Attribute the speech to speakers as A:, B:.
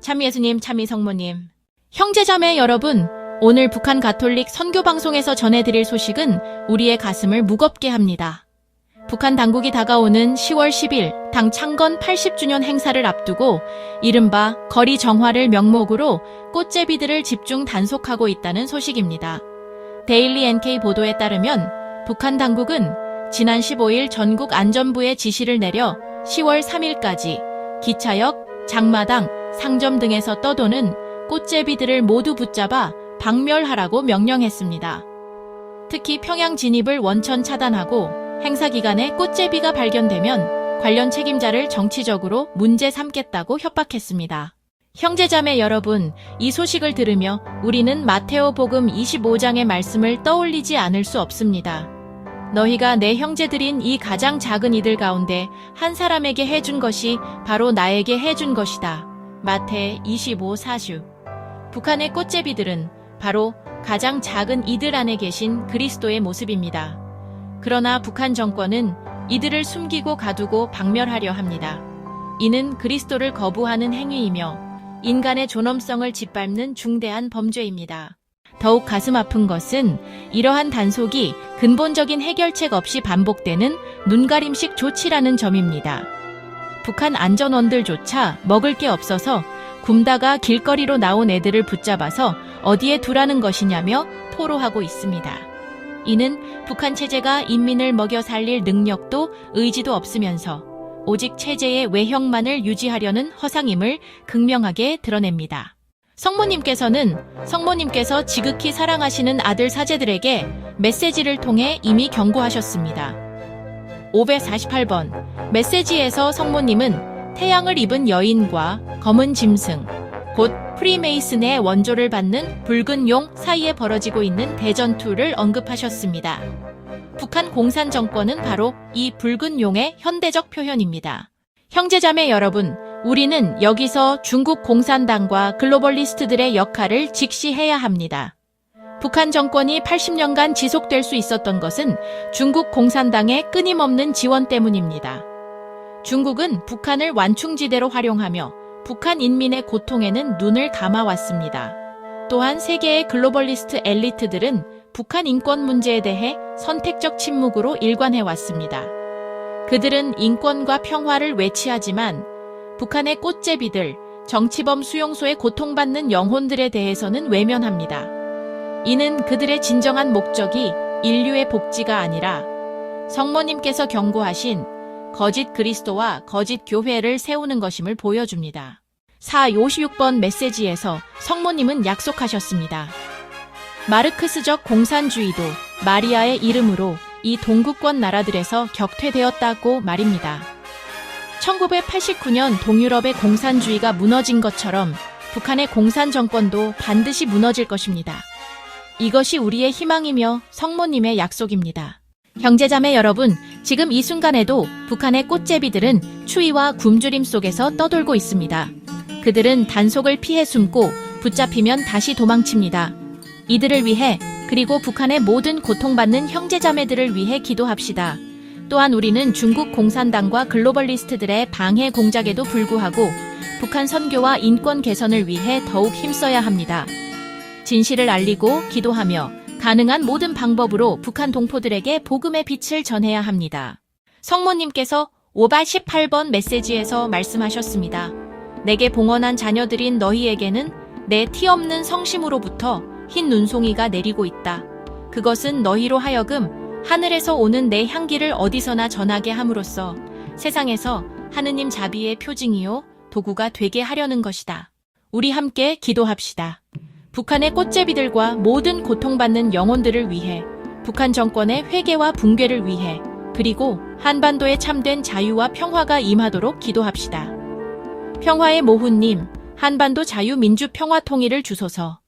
A: 참예수님, 참이성모님, 형제자매 여러분, 오늘 북한 가톨릭 선교방송에서 전해드릴 소식은 우리의 가슴을 무겁게 합니다. 북한 당국이 다가오는 10월 10일 당 창건 80주년 행사를 앞두고 이른바 거리 정화를 명목으로 꽃제비들을 집중 단속하고 있다는 소식입니다. 데일리 NK 보도에 따르면 북한 당국은 지난 15일 전국 안전부에 지시를 내려 10월 3일까지 기차역, 장마당, 상점 등에서 떠도는 꽃제비들을 모두 붙잡아 박멸하라고 명령했습니다. 특히 평양 진입을 원천 차단하고 행사 기간에 꽃제비가 발견되면 관련 책임자를 정치적으로 문제 삼겠다고 협박했습니다. 형제자매 여러분, 이 소식을 들으며 우리는 마테오복음 25장의 말씀을 떠올리지 않을 수 없습니다. 너희가 내 형제들인 이 가장 작은 이들 가운데 한 사람에게 해준 것이 바로 나에게 해준 것이다. 마태 25:4. 북한의 꽃제비들은 바로 가장 작은 이들 안에 계신 그리스도의 모습입니다. 그러나 북한 정권은 이들을 숨기고 가두고 박멸하려 합니다. 이는 그리스도를 거부하는 행위이며 인간의 존엄성을 짓밟는 중대한 범죄입니다. 더욱 가슴 아픈 것은 이러한 단속이 근본적인 해결책 없이 반복되는 눈가림식 조치라는 점입니다. 북한 안전원들조차 먹을 게 없어서 굶다가 길거리로 나온 애들을 붙잡아서 어디에 두라는 것이냐며 토로하고 있습니다. 이는 북한 체제가 인민을 먹여 살릴 능력도 의지도 없으면서 오직 체제의 외형만을 유지하려는 허상임을 극명하게 드러냅니다. 성모님께서 지극히 사랑하시는 아들 사제들에게 메시지를 통해 이미 경고하셨습니다. 548번 메시지에서 성모님은 태양을 입은 여인과 검은 짐승, 곧 프리메이슨의 원조를 받는 붉은 용 사이에 벌어지고 있는 대전투를 언급하셨습니다. 북한 공산 정권은 바로 이 붉은 용의 현대적 표현입니다. 형제자매 여러분, 우리는 여기서 중국 공산당과 글로벌리스트들의 역할을 직시해야 합니다. 북한 정권이 80년간 지속될 수 있었던 것은 중국 공산당의 끊임없는 지원 때문입니다. 중국은 북한을 완충지대로 활용하며 북한 인민의 고통에는 눈을 감아왔습니다. 또한 세계의 글로벌리스트 엘리트들은 북한 인권 문제에 대해 선택적 침묵으로 일관해왔습니다. 그들은 인권과 평화를 외치하지만 북한의 꽃제비들, 정치범 수용소에 고통받는 영혼들에 대해서는 외면합니다. 이는 그들의 진정한 목적이 인류의 복지가 아니라 성모님께서 경고하신 거짓 그리스도와 거짓 교회를 세우는 것임을 보여줍니다. 456번 메시지에서 성모님은 약속하셨습니다. 마르크스적 공산주의도 마리아의 이름으로 이 동구권 나라들에서 격퇴되었다고 말입니다. 1989년 동유럽의 공산주의가 무너진 것처럼 북한의 공산 정권도 반드시 무너질 것입니다. 이것이 우리의 희망이며 성모님의 약속입니다. 형제자매 여러분, 지금 이 순간에도 북한의 꽃제비들은 추위와 굶주림 속에서 떠돌고 있습니다. 그들은 단속을 피해 숨고 붙잡히면 다시 도망칩니다. 이들을 위해 그리고 북한의 모든 고통받는 형제자매들을 위해 기도합시다. 또한 우리는 중국 공산당과 글로벌리스트들의 방해 공작에도 불구하고 북한 선교와 인권 개선을 위해 더욱 힘써야 합니다. 진실을 알리고 기도하며 가능한 모든 방법으로 북한 동포들에게 복음의 빛을 전해야 합니다. 성모님께서 518번 메시지에서 말씀하셨습니다. 내게 봉헌한 자녀들인 너희에게는 내 티 없는 성심으로부터 흰 눈송이가 내리고 있다. 그것은 너희로 하여금 하늘에서 오는 내 향기를 어디서나 전하게 함으로써 세상에서 하느님 자비의 표징이요 도구가 되게 하려는 것이다. 우리 함께 기도합시다. 북한의 꽃제비들과 모든 고통받는 영혼들을 위해, 북한 정권의 회개와 붕괴를 위해, 그리고 한반도에 참된 자유와 평화가 임하도록 기도합시다. 평화의 모후님, 한반도 자유민주평화통일을 주소서.